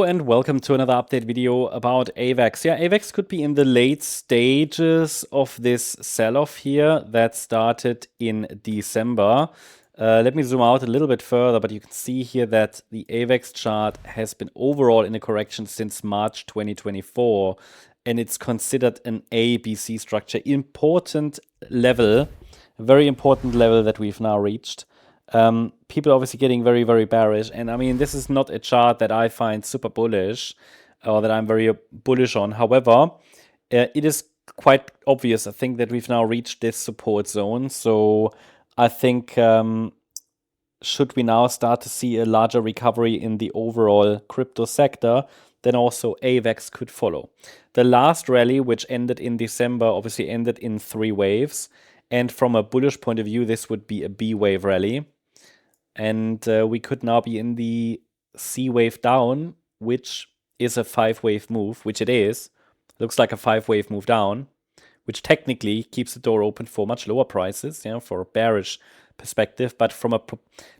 and welcome to another update video about AVAX. Yeah, AVAX could be in the late stages of this sell-off here that started in December. Let me zoom out a little bit further, but you can see here that the AVAX chart has been overall in a correction since March 2024, and it's considered an ABC structure. Important level, a very important level that we've now reached. People are obviously getting very, very bearish. And I mean, this is not a chart that I find super bullish or that I'm very bullish on. However, it is quite obvious, I think, that we've now reached this support zone. So I think should we now start to see a larger recovery in the overall crypto sector, then also AVAX could follow. The last rally, which ended in December, obviously ended in 3 waves. And from a bullish point of view, this would be a B wave rally. And we could now be in the C wave down, which is a 5-wave move, which it is. Looks like a 5-wave move down, which technically keeps the door open for much lower prices, you know, for a bearish perspective. But from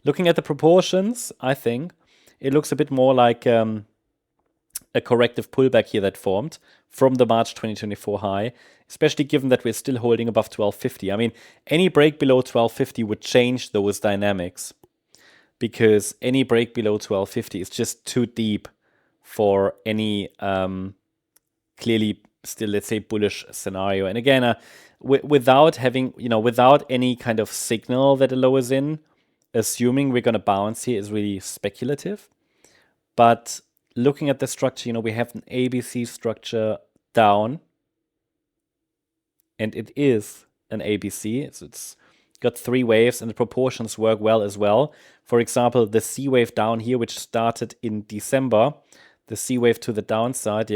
looking at the proportions, I think it looks a bit more like a corrective pullback here that formed from the March 2024 high, especially given that we're still holding above 1250. I mean, any break below 1250 would change those dynamics, because any break below 1250 is just too deep for any clearly still, let's say, bullish scenario. And again, without having, without any kind of signal that a low is in, assuming we're going to bounce here is really speculative. But looking at the structure, we have an ABC structure down, and it is an ABC. So it's got 3 waves, and the proportions work well as well. For example, the C wave down here, which started in December, the C wave to the downside,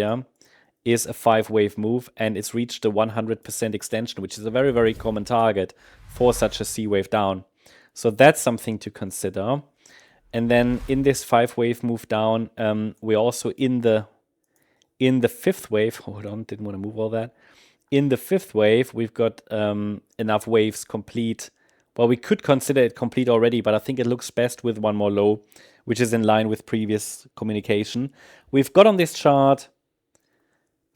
is a 5-wave move, and it's reached a 100% extension, which is a very, very common target for such a C wave down. So that's something to consider. And then in this 5-wave move down, we're also in the 5th wave. Hold on, didn't want to move all that. In the 5th wave, we've got enough waves complete. Well, we could consider it complete already, but I think it looks best with one more low, which is in line with previous communication. We've got on this chart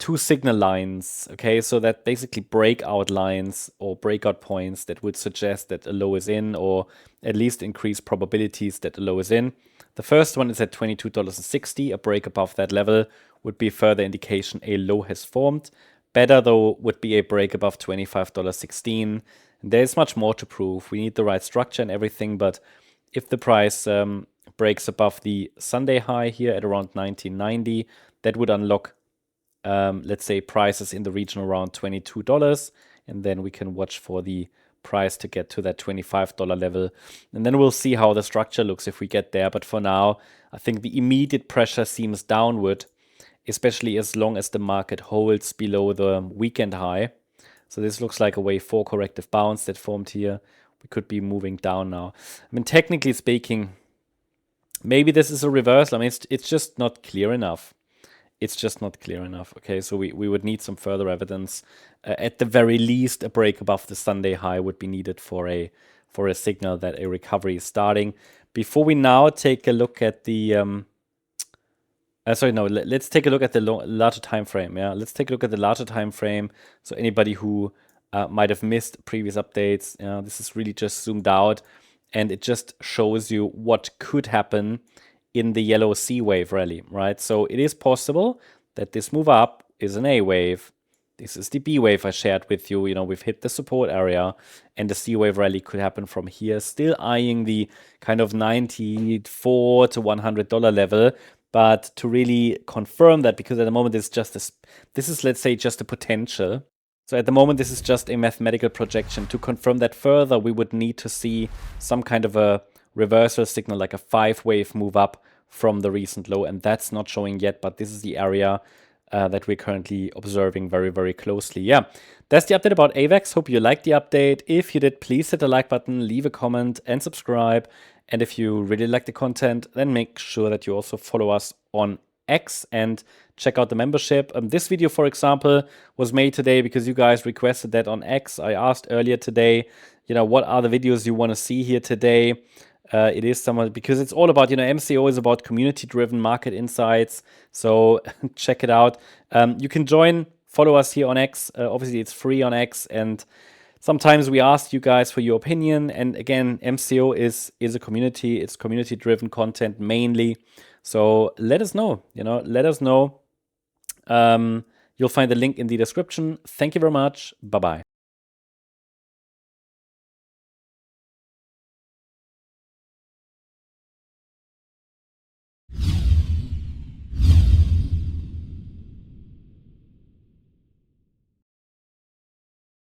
2 signal lines, okay? So that basically breakout lines or breakout points that would suggest that a low is in, or at least increase probabilities that a low is in. The first one is at $22.60. A break above that level would be further indication a low has formed. Better, though, would be a break above $25.16. There's much more to prove. We need the right structure and everything, but if the price breaks above the Sunday high here at around 1990, that would unlock, let's say, prices in the region around $22, and then we can watch for the price to get to that $25 level, and then we'll see how the structure looks if we get there. But for now, I think the immediate pressure seems downward, especially as long as the market holds below the weekend high. So this looks like a wave 4 corrective bounce that formed here. We could be moving down now. I mean, technically speaking, maybe this is a reversal. I mean, it's just not clear enough. It's just not clear enough. Okay, so we would need some further evidence. At the very least, a break above the Sunday high would be needed for a signal that a recovery is starting. Before we now take a look at the let's take a look at the larger time frame. Yeah, let's take a look at the larger time frame. So anybody who might have missed previous updates, this is really just zoomed out, and it just shows you what could happen in the yellow C wave rally, right? So it is possible that this move up is an A wave. This is the B wave I shared with you. We've hit the support area, and the C wave rally could happen from here, still eyeing the kind of $94 to $100 level. But to really confirm that, because at the moment it's just this is, let's say, just a potential. So at the moment this is just a mathematical projection. To confirm that further, we would need to see some kind of a reversal signal, like a 5-wave move up from the recent low, and that's not showing yet. But this is the area that we're currently observing very, very closely. Yeah, that's the update about AVAX. Hope you liked the update. If you did, please hit the like button, leave a comment, and subscribe. And if you really like the content, then make sure that you also follow us on X and check out the membership. This video, for example, was made today because you guys requested that on X. I asked earlier today, what are the videos you want to see here today? It is somewhat, because it's all about, MCO is about community-driven market insights. So check it out. You can join, follow us here on X. Obviously, it's free on X, and sometimes we ask you guys for your opinion. And again, MCO is a community. It's community-driven content mainly. So let us know. Let us know. You'll find the link in the description. Thank you very much. Bye-bye.